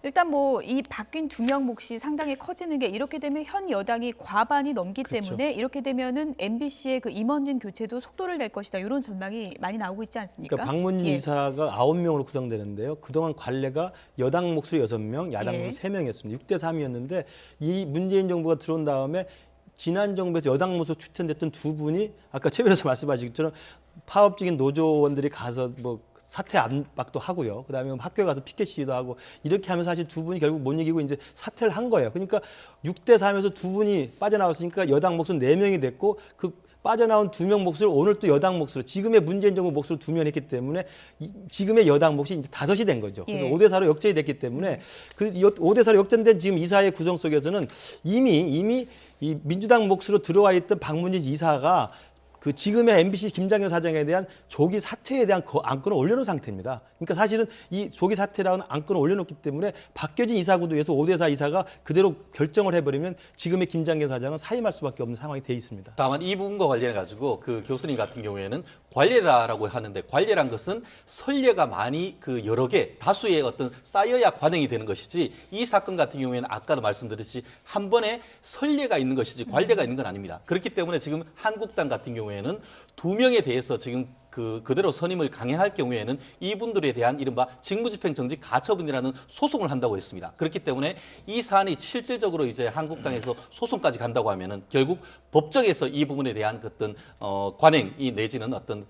일단 뭐 이 바뀐 두 명 몫이 상당히 커지는 게 이렇게 되면 현 여당이 과반이 넘기 때문에 이렇게 되면은 MBC의 그 임원진 교체도 속도를 낼 것이다 이런 전망이 많이 나오고 있지 않습니까? 그러니까 박문진 이사가 9명으로 구성되는데요. 그동안 관례가 여당 몫으로 6명, 야당 몫으로 3명이었습니다. 6대 3이었는데 이 문재인 정부가 들어온 다음에 지난 정부에서 여당 몫으로 추천됐던 두 분이 아까 최 변호사 말씀하신 것처럼 파업적인 노조원들이 가서 뭐 사퇴 압박도 하고요. 그다음에 학교에 가서 피켓 시위도 하고 이렇게 하면서 사실 두 분이 결국 못 이기고 이제 사퇴를 한 거예요. 그러니까 6대 3에서 두 분이 빠져나왔으니까 여당 몫은 4명이 됐고 그 빠져나온 2명 몫을 오늘 또 여당 몫으로 지금의 문재인 정부 몫으로 2명 했기 때문에 지금의 여당 몫이 이제 5이 된 거죠. 그래서 5대 4로 역전이 됐기 때문에 그 5대 4로 역전된 지금 이사의 구성 속에서는 이미 이 민주당 몫으로 들어와 있던 박문진 이사가 그 지금의 MBC 김장현 사장에 대한 조기 사퇴에 대한 안건을 올려놓은 상태입니다. 그러니까 사실은 이 조기 사퇴라는 안건을 올려놓기 때문에 바뀌어진 이사구도에서 5대4 이사가 그대로 결정을 해버리면 지금의 김장현 사장은 사임할 수밖에 없는 상황이 돼 있습니다. 다만 이 부분과 관련해 가지고 그 교수님 같은 경우에는 관례다라고 하는데 관례란 것은 선례가 많이 그 여러 개 다수의 어떤 쌓여야 관행이 되는 것이지 이 사건 같은 경우에는 아까도 말씀드렸듯이 한 번에 선례가 있는 것이지 관례가 있는 건 아닙니다. 그렇기 때문에 지금 한국당 같은 경우에는 2명에 대해서 지금 그대로 선임을 강행할 경우에는 이분들에 대한 이른바 직무집행 정직 가처분이라는 소송을 한다고 했습니다. 그렇기 때문에 이 사안이 실질적으로 이제 한국당에서 소송까지 간다고 하면은 결국 법정에서 이 부분에 대한 어떤 관행이 내지는 어떤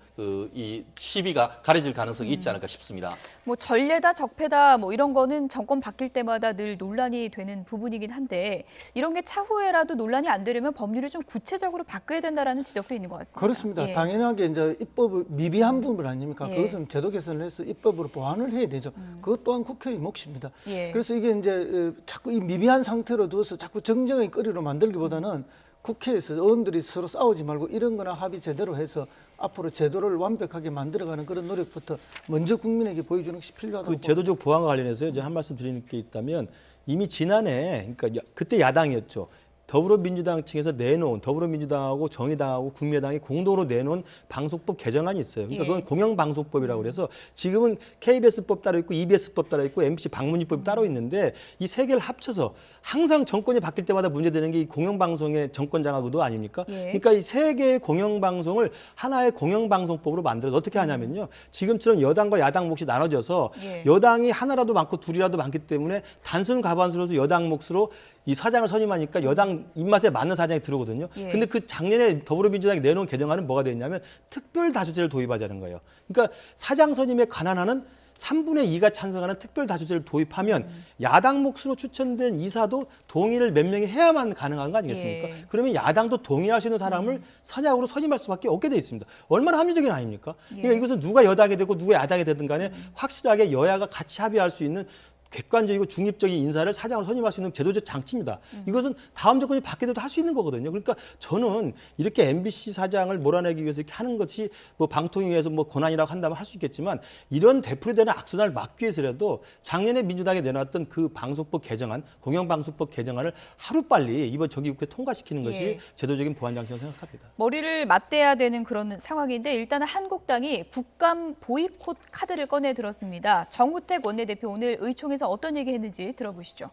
이 시비가 가려질 가능성이 있지 않을까 싶습니다. 뭐 전례다 적폐다 뭐 이런 거는 정권 바뀔 때마다 늘 논란이 되는 부분이긴 한데 이런 게 차후에라도 논란이 안 되려면 법률을 좀 구체적으로 바꿔야 된다라는 지적도 있는 것 같습니다. 그렇습니다. 당연하게 이제 입법을 미비한 부분 아닙니까? 그것은 제도 개선을 해서 입법으로 보완을 해야 되죠. 그것 또한 국회의 몫입니다. 그래서 이게 이제 자꾸 이 미비한 상태로 두어서 자꾸 정쟁의 거리로 만들기보다는 국회에서 의원들이 서로 싸우지 말고 이런 거나 합의 제대로 해서 앞으로 제도를 완벽하게 만들어가는 그런 노력부터 먼저 국민에게 보여주는 것이 필요하다고 그 제도적 보완과 관련해서 이제 한 말씀 드리는 게 있다면 이미 지난해 그러니까 그때 야당이었죠. 더불어민주당 측에서 내놓은 더불어민주당하고 정의당하고 국민의당이 공동으로 내놓은 방송법 개정안이 있어요. 그러니까 그건 공영방송법이라고 그래서 지금은 KBS법 따로 있고 EBS법 따로 있고 MBC 방문위법이 따로 있는데 이 세 개를 합쳐서 항상 정권이 바뀔 때마다 문제되는 게 이 공영방송의 정권 장악 의도 아닙니까? 그러니까 이 세 개의 공영방송을 하나의 공영방송법으로 만들어서 어떻게 하냐면요. 지금처럼 여당과 야당 몫이 나눠져서 여당이 하나라도 많고 둘이라도 많기 때문에 단순 과반수로서 여당 몫으로 이 사장을 선임하니까 여당 입맛에 맞는 사장이 들어오거든요. 근데 그 작년에 더불어민주당이 내놓은 개정안은 뭐가 됐냐면 특별 다수제를 도입하자는 거예요. 그러니까 사장 선임에 관한하는 3분의 2가 찬성하는 특별 다수제를 도입하면 야당 몫으로 추천된 이사도 동의를 몇 명이 해야만 가능한 거 아니겠습니까? 그러면 야당도 동의할 수 있는 사람을 사장으로 선임할 수밖에 없게 돼 있습니다. 얼마나 합리적인 아닙니까? 그러니까 이것은 누가 여당이 되고 누가 야당이 되든 간에 확실하게 여야가 같이 합의할 수 있는 객관적이고 중립적인 인사를 사장으로 선임할 수 있는 제도적 장치입니다. 이것은 다음 정권이 바뀌어도 할 수 있는 거거든요. 그러니까 저는 이렇게 MBC 사장을 몰아내기 위해서 이렇게 하는 것이 뭐 방통위에서 뭐 권한이라고 한다면 할 수 있겠지만 이런 되풀이되는 악순환을 막기 위해서라도 작년에 민주당이 내놨던 그 방송법 개정안, 공영방송법 개정안을 하루빨리 이번 정기국회 통과시키는 것이 제도적인 보완 장치라고 생각합니다. 머리를 맞대야 되는 그런 상황인데 일단은 한국당이 국감 보이콧 카드를 꺼내 들었습니다. 정우택 원내대표 오늘 의총에서 어떤 얘기 했는지 들어보시죠.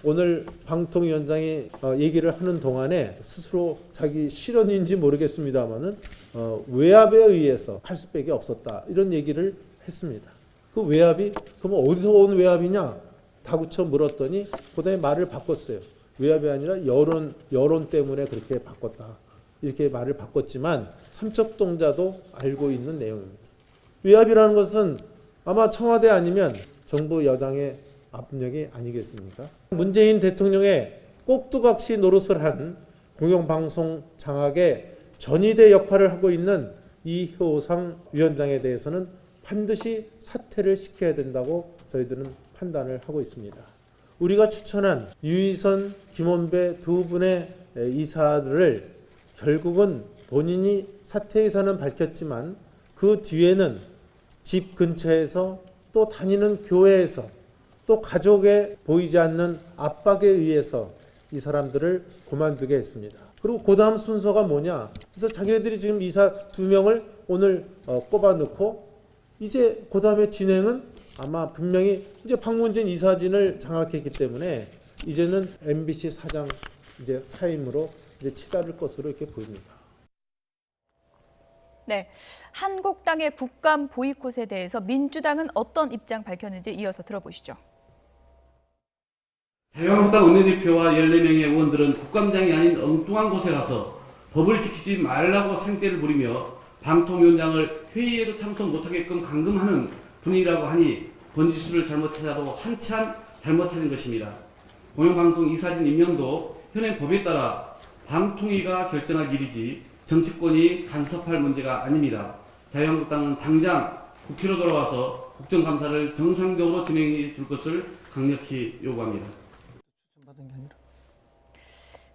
오늘 방통위원장이 얘기를 하는 동안에 스스로 자기 실언인지 모르겠습니다만은 외압에 의해서 80백이 없었다 이런 얘기를 했습니다. 그 외압이 그러면 어디서 온 외압이냐 다구쳐 물었더니 그다음에 말을 바꿨어요. 외압이 아니라 여론 때문에 그렇게 바꿨다 이렇게 말을 바꿨지만 삼척동자도 알고 있는 내용입니다. 외압이라는 것은 아마 청와대 아니면 정부 여당의 압력이 아니겠습니까? 문재인 대통령의 꼭두각시 노릇을 한 공영방송 장악의 전위대 역할을 하고 있는 이효상 위원장에 대해서는 반드시 사퇴를 시켜야 된다고 저희들은 판단을 하고 있습니다. 우리가 추천한 유희선, 김원배 두 분의 이사들을 결국은 본인이 사퇴 의사는 밝혔지만 그 뒤에는 집 근처에서 또 다니는 교회에서 또 가족에 보이지 않는 압박에 의해서 이 사람들을 그만두게 했습니다. 그리고 그 다음 순서가 뭐냐? 그래서 자기네들이 지금 이사 2명을 오늘 꼽아놓고 이제 그 다음에 진행은 아마 분명히 이제 박문진 이사진을 장악했기 때문에 이제는 MBC 사장 이제 사임으로 이제 치달을 것으로 이렇게 보입니다. 네, 한국당의 국감 보이콧에 대해서 민주당은 어떤 입장 밝혔는지 이어서 들어보시죠. 자유한국당 원내대표와 14명의 의원들은 국감장이 아닌 엉뚱한 곳에 가서 법을 지키지 말라고 생떼를 부리며 방통위원장을 회의에도 참석 못하게끔 감금하는 분위기라고 하니 번지수를 잘못 찾아도 한참 잘못 찾은 것입니다. 공영방송 이사진 임명도 현행 법에 따라 방통위가 결정할 일이지 정치권이 간섭할 문제가 아닙니다. 자유한국당은 당장 국회로 돌아와서 국정감사를 정상적으로 진행해 줄 것을 강력히 요구합니다.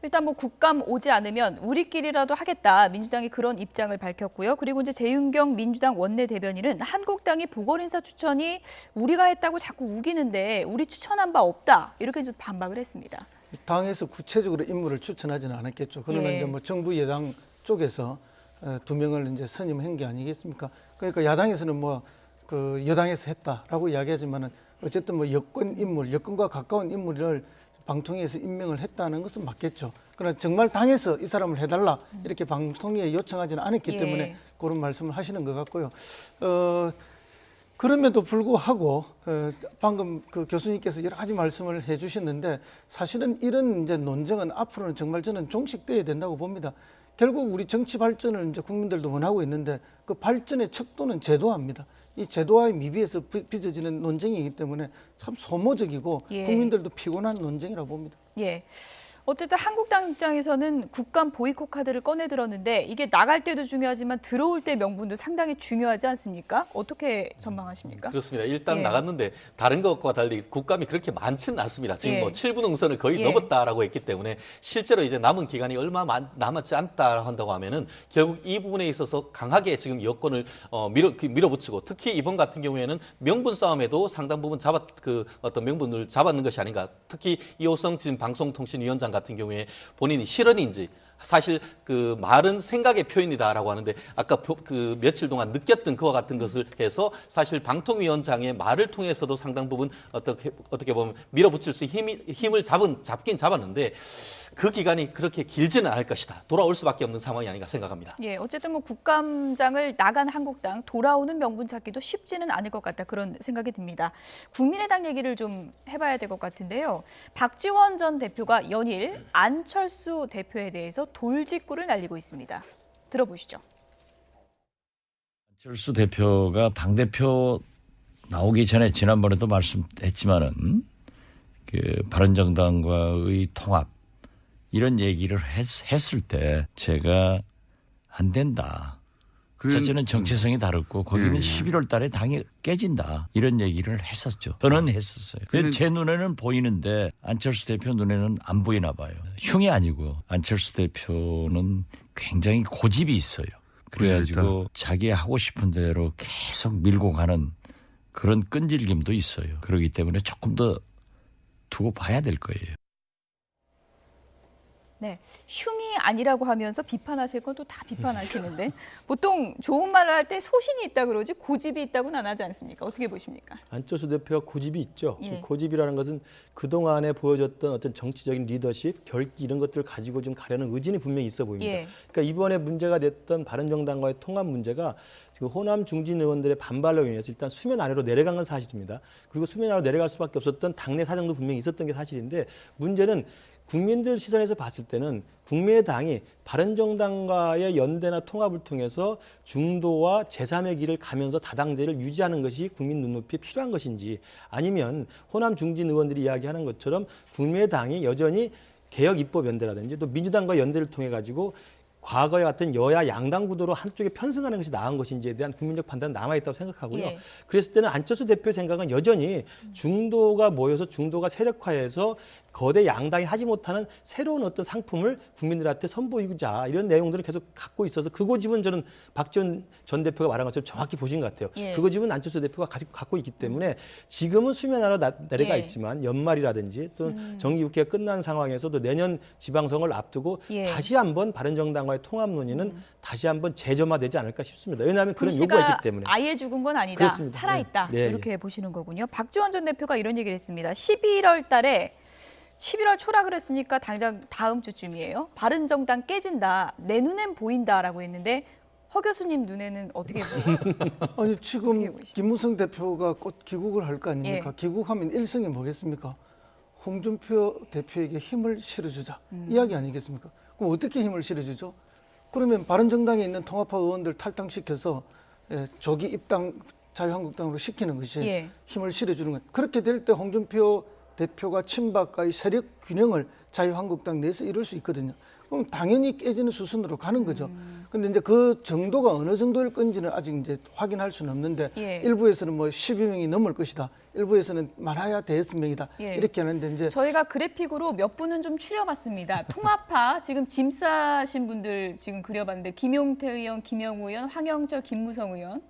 일단 뭐 국감 오지 않으면 우리끼리라도 하겠다. 민주당이 그런 입장을 밝혔고요. 그리고 이제 재윤경 민주당 원내대변인은 한국당이 보궐인사 추천이 우리가 했다고 자꾸 우기는데 우리 추천한 바 없다. 이렇게 좀 반박을 했습니다. 당에서 구체적으로 인물을 추천하지는 않았겠죠. 그러나 이제 뭐 정부 여당 쪽에서 2명을 이제 선임한 게 아니겠습니까? 그러니까 야당에서는 뭐 그 여당에서 했다라고 이야기하지만은 어쨌든 뭐 여권 인물, 여권과 가까운 인물을 방통위에서 임명을 했다는 것은 맞겠죠. 그러나 정말 당에서 이 사람을 해달라 이렇게 방통위에 요청하지는 않았기 때문에 그런 말씀을 하시는 것 같고요. 그럼에도 불구하고 방금 그 교수님께서 여러 가지 말씀을 해주셨는데 사실은 이런 이제 논쟁은 앞으로는 정말 저는 종식돼야 된다고 봅니다. 결국 우리 정치 발전을 이제 국민들도 원하고 있는데 그 발전의 척도는 제도화입니다. 이 제도화의 미비에서 빚어지는 논쟁이기 때문에 참 소모적이고 국민들도 피곤한 논쟁이라고 봅니다. 예. 어쨌든 한국당 입장에서는 국감 보이콧 카드를 꺼내 들었는데 이게 나갈 때도 중요하지만 들어올 때 명분도 상당히 중요하지 않습니까? 어떻게 전망하십니까? 그렇습니다. 일단 나갔는데 다른 것과 달리 국감이 그렇게 많지는 않습니다. 지금 뭐 7분 응선을 거의 넘었다라고 했기 때문에 실제로 이제 남은 기간이 얼마 남았지 않다 한다고 하면은 결국 이 부분에 있어서 강하게 지금 여권을 밀어붙이고 특히 이번 같은 경우에는 명분 싸움에도 상당 부분 어떤 명분을 잡았는 것이 아닌가. 특히 이호성 지금 방송통신위원장 같은 경우에 본인이 실언인지 사실 그 말은 생각의 표현이다라고 하는데 아까 그 며칠 동안 느꼈던 그와 같은 것을 해서 사실 방통위원장의 말을 통해서도 상당 부분 어떻게 보면 밀어붙일 수 힘을 잡긴 잡았는데 그 기간이 그렇게 길지는 않을 것이다. 돌아올 수밖에 없는 상황이 아닌가 생각합니다. 예, 어쨌든 뭐 국감장을 나간 한국당 돌아오는 명분 찾기도 쉽지는 않을 것 같다 그런 생각이 듭니다. 국민의당 얘기를 좀 해봐야 될 것 같은데요. 박지원 전 대표가 연일 안철수 대표에 대해서 돌직구를 날리고 있습니다. 들어보시죠. 안철수 대표가 당대표 나오기 전에 지난번에도 말씀했지만은 그 바른정당과의 통합 이런 얘기를 했을 때 제가 안 된다. 첫째는 정체성이 다르고 거기는 11월 달에 당이 깨진다. 이런 얘기를 했었죠. 저는 했었어요. 제 눈에는 보이는데 안철수 대표 눈에는 안 보이나 봐요. 흉이 아니고 안철수 대표는 굉장히 고집이 있어요. 그래가지고 자기 하고 싶은 대로 계속 밀고 가는 그런 끈질김도 있어요. 그렇기 때문에 조금 더 두고 봐야 될 거예요. 네, 흉이 아니라고 하면서 비판하실 건 또 다 비판하시는데 보통 좋은 말을 할 때 소신이 있다 그러지 고집이 있다고는 안 하지 않습니까? 어떻게 보십니까? 안철수 대표가 고집이 있죠. 예. 고집이라는 것은 그동안에 보여줬던 어떤 정치적인 리더십, 결기 이런 것들을 가지고 좀 가려는 의지는 분명히 있어 보입니다. 예. 그러니까 이번에 문제가 됐던 바른정당과의 통합 문제가 지금 호남 중진 의원들의 반발로 인해서 일단 수면 아래로 내려간 건 사실입니다. 그리고 수면 아래로 내려갈 수밖에 없었던 당내 사정도 분명히 있었던 게 사실인데 문제는 국민들 시선에서 봤을 때는 국민의당이 바른정당과의 연대나 통합을 통해서 중도와 제3의 길을 가면서 다당제를 유지하는 것이 국민 눈높이에 필요한 것인지 아니면 호남 중진 의원들이 이야기하는 것처럼 국민의당이 여전히 개혁 입법 연대라든지 또 민주당과 연대를 통해 가지고 과거에 같은 여야 양당 구도로 한쪽에 편승하는 것이 나은 것인지에 대한 국민적 판단은 남아있다고 생각하고요. 예. 그랬을 때는 안철수 대표의 생각은 여전히 중도가 모여서 중도가 세력화해서 거대 양당이 하지 못하는 새로운 어떤 상품을 국민들한테 선보이자 이런 내용들을 계속 갖고 있어서 그 고집은 저는 박지원 전 대표가 말한 것처럼 정확히 보신 것 같아요. 예. 그 고집은 안철수 대표가 갖고 있기 때문에 지금은 수면 아래로 내려가 예. 있지만 연말이라든지 또 정기국회가 끝난 상황에서도 내년 지방선거를 앞두고 예. 다시 한번 바른정당과의 통합 논의는 다시 한번 재점화되지 않을까 싶습니다. 왜냐하면 그런 불씨가 요구가 있기 때문에. 아예 죽은 건 아니다. 그렇습니다. 살아있다. 네. 네, 이렇게 보시는 거군요. 박지원 전 대표가 이런 얘기를 했습니다. 11월 달에 11월 초라 그랬으니까 당장 다음 주쯤이에요. 바른정당 깨진다. 내 눈엔 보인다라고 했는데 허 교수님 눈에는 어떻게 보이세요? 아니 지금 김무성 대표가 곧 귀국을 할 거 아닙니까? 예. 귀국하면 일성이 뭐겠습니까? 홍준표 대표에게 힘을 실어주자 이야기 아니겠습니까? 그럼 어떻게 힘을 실어주죠? 그러면 바른정당에 있는 통합파 의원들 탈당시켜서 조기 입당 자유한국당으로 시키는 것이 예. 힘을 실어주는 거예요. 그렇게 될 때 홍준표 대표가 친박과의 세력 균형을 자유한국당 내에서 이룰 수 있거든요. 그럼 당연히 깨지는 수순으로 가는 거죠. 근데 이제 그 정도가 어느 정도일 건지는 아직 이제 확인할 수는 없는데 예. 일부에서는 뭐 12명이 넘을 것이다. 일부에서는 많아야 대여섯 명이다. 예. 이렇게 하는데 이제 저희가 그래픽으로 몇 분은 좀 추려봤습니다. 통합파 지금 짐 싸신 분들 지금 그려봤는데 김용태 의원, 김영우 의원, 황영철, 김무성 의원.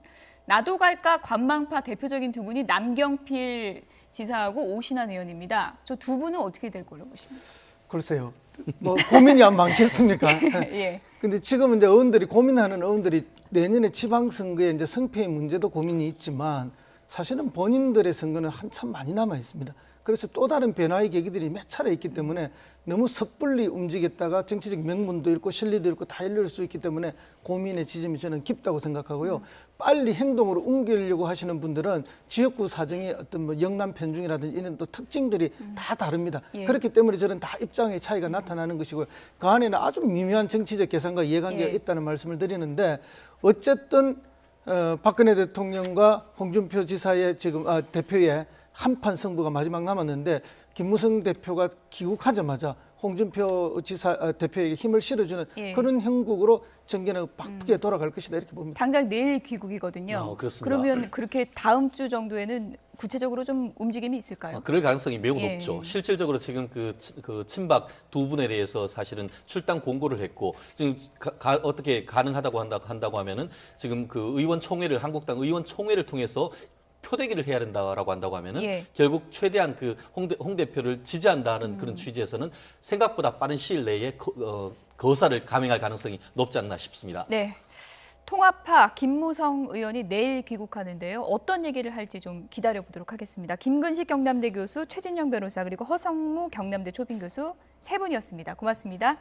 나도 갈까 관망파 대표적인 두 분이 남경필 지사하고 오신환 의원입니다. 저 두 분은 어떻게 될 걸로 보십니까? 글쎄요. 뭐 고민이 안 많겠습니까? 예. 근데 지금은 이제 의원들이 고민하는 의원들이 내년에 지방선거에 이제 성패의 문제도 고민이 있지만 사실은 본인들의 선거는 한참 많이 남아 있습니다. 그래서 또 다른 변화의 계기들이 몇 차례 있기 때문에 너무 섣불리 움직였다가 정치적 명분도 잃고 실리도 잃고 다 잃을 수 있기 때문에 고민의 지점이 저는 깊다고 생각하고요. 빨리 행동으로 옮기려고 하시는 분들은 지역구 사정이 어떤 뭐 영남 편중이라든지 이런 또 특징들이 다 다릅니다. 예. 그렇기 때문에 저는 다 입장의 차이가 나타나는 것이고요. 그 안에는 아주 미묘한 정치적 계산과 이해관계가 예. 있다는 말씀을 드리는데 어쨌든 박근혜 대통령과 홍준표 지사의 지금 대표의 한판 승부가 마지막 남았는데 김무성 대표가 귀국하자마자 홍준표 지사 대표에게 힘을 실어주는 예. 그런 형국으로 전개는 바쁘게 돌아갈 것이다 이렇게 봅니다. 당장 내일 귀국이거든요. 그렇습니다. 그러면 그렇게 다음 주 정도에는 구체적으로 좀 움직임이 있을까요? 그럴 가능성이 매우 예. 높죠. 실질적으로 지금 그 친박 두 분에 대해서 사실은 출당 공고를 했고 지금 어떻게 가능하다고 한다고 하면은 지금 그 의원총회를 한국당 의원총회를 통해서 표대기를 해야 된다라고 한다고 하면은 예. 결국 최대한 그 홍 대표를 지지한다는 그런 취지에서는 생각보다 빠른 시일 내에 거사를 감행할 가능성이 높지 않나 싶습니다. 네. 통합파 김무성 의원이 내일 귀국하는데요. 어떤 얘기를 할지 좀 기다려보도록 하겠습니다. 김근식 경남대 교수, 최진영 변호사, 그리고 허성무 경남대 초빙 교수 세 분이었습니다. 고맙습니다.